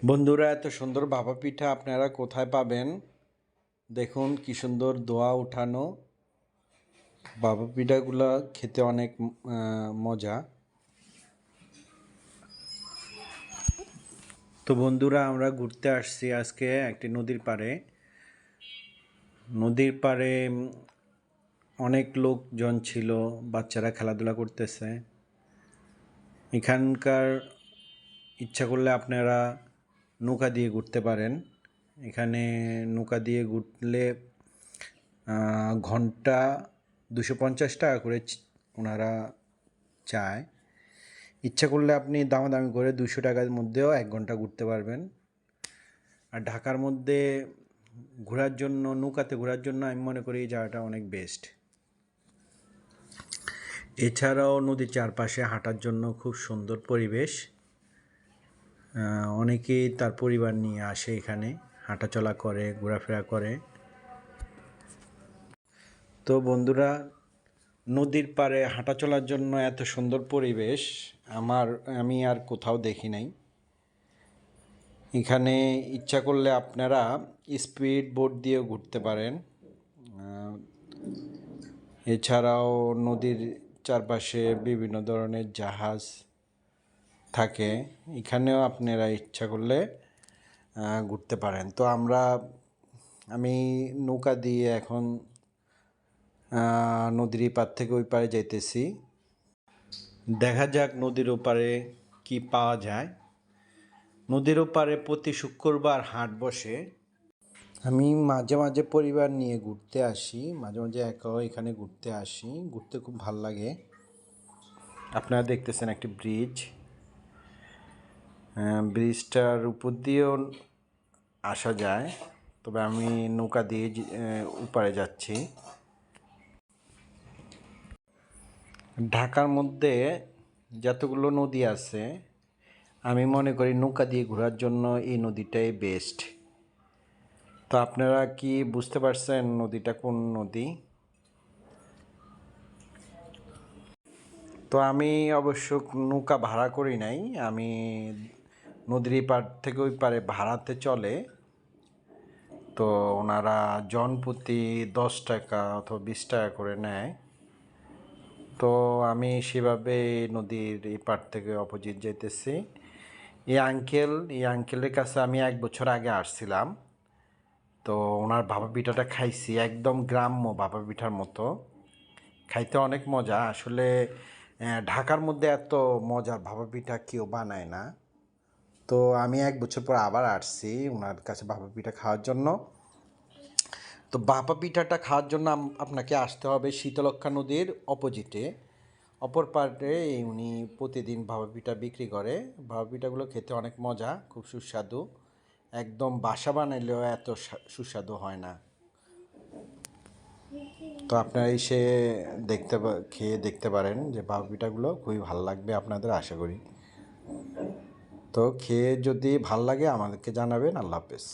বন্ধুরা, এত সুন্দর ভাপা পিঠা আপনারা কোথায় পাবেন? দেখুন কি সুন্দর দোয়া উঠানো ভাপা পিঠাগুলো খেতে অনেক মজা। তো বন্ধুরা, আমরা ঘুরতে আসছি আজকে একটি নদীর পাড়ে। নদীর পাড়ে অনেক লোকজন ছিল, বাচ্চারা খেলাধুলা করতেছে। এখানকার ইচ্ছা করলে আপনারা নৌকা দিয়ে ঘুরতে পারেন। এখানে নৌকা দিয়ে ঘুরলে ঘন্টা 250 টাকা করে ওনারা চায়। ইচ্ছা করলে আপনি দামাদামি করে 200 টাকার মধ্যেও 1 ঘন্টা ঘুরতে পারবেন। আর ঢাকার মধ্যে ঘোরার জন্য, নৌকাতে ঘোরার জন্য আমি মনে করি এই জায়গাটা অনেক বেস্ট। এছাড়াও নদীর চারপাশে হাঁটার জন্য খুব সুন্দর পরিবেশ। অনেকেই তার পরিবার নিয়ে আসে, এখানে হাঁটাচলা করে, ঘোরাফেরা করে। তো বন্ধুরা, নদীর পাড়ে হাঁটা চলার জন্য এত সুন্দর পরিবেশ আমি আর কোথাও দেখি নাই। এখানে ইচ্ছা করলে আপনারা স্পিড বোট দিয়েও ঘুরতে পারেন। এছাড়াও নদীর চারপাশে বিভিন্ন ধরনের জাহাজ থাকে, এখানেও আপনারা ইচ্ছা করলে ঘুরতে পারেন। তো আমি নৌকা দিয়ে এখন নদীর এই পার থেকে ওই পারে যাইতেছি। দেখা যাক নদীর ওপারে কি পাওয়া যায়। নদীর ওপারে প্রতি শুক্রবার হাট বসে। আমি মাঝে মাঝে পরিবার নিয়ে ঘুরতে আসি, মাঝে মাঝে একাও এখানে ঘুরতে আসি। ঘুরতে খুব ভাল লাগে। আপনারা দেখতেছেন একটি ব্রিজ। ব্রিজটার উপর দিয়েও আসা যায়, তবে আমি নৌকা দিয়ে ওপারে যাচ্ছি। ঢাকার মধ্যে যতগুলো নদী আছে, আমি মনে করি নৌকা দিয়ে ঘোরার জন্য এই নদীটাই বেস্ট। তো আপনারা কি বুঝতে পারছেন নদীটা কোন নদী? তো আমি অবশ্য নৌকা ভাড়া করি নাই, আমি নদীর এই পার থেকে ওই পারে ভাড়াতে চলে। তো ওনারা জনপ্রতি 10 টাকা অথবা 20 টাকা করে নেয়। তো আমি সেভাবে নদীর এই পার থেকে অপোজিট যাইতেছি। এই আঙ্কেলের কাছে আমি 1 বছর আগে আসছিলাম। তো ওনার ভাপা পিঠাটা খাইছি, একদম গ্রাম্য ভাপা পিঠার মতো। খাইতে অনেক মজা। আসলে ঢাকার মধ্যে এত মজার ভাপা পিঠা কেউ বানায় না। তো আমি 1 বছর পর আবার আসছি ওনার কাছে ভাপা পিঠা খাওয়ার জন্য। তো ভাপা পিঠাটা খাওয়ার জন্য আপনাকে আসতে হবে শীতলক্ষ্যা নদীর অপোজিটে, অপর পাড়ে উনি প্রতিদিন ভাপা পিঠা বিক্রি করে। ভাপা পিঠাগুলো খেতে অনেক মজা, খুব সুস্বাদু। একদম বাসা বানাইলেও এত সুস্বাদু হয় না। তো আপনারা এসে খেয়ে দেখতে পারেন যে ভাপা পিঠাগুলো খুবই ভালো লাগবে আপনাদের, আশা করি। তো খেয়ে যদি ভাল লাগে আমাদেরকে জানাবেন। আল্লাহ হাফেজ।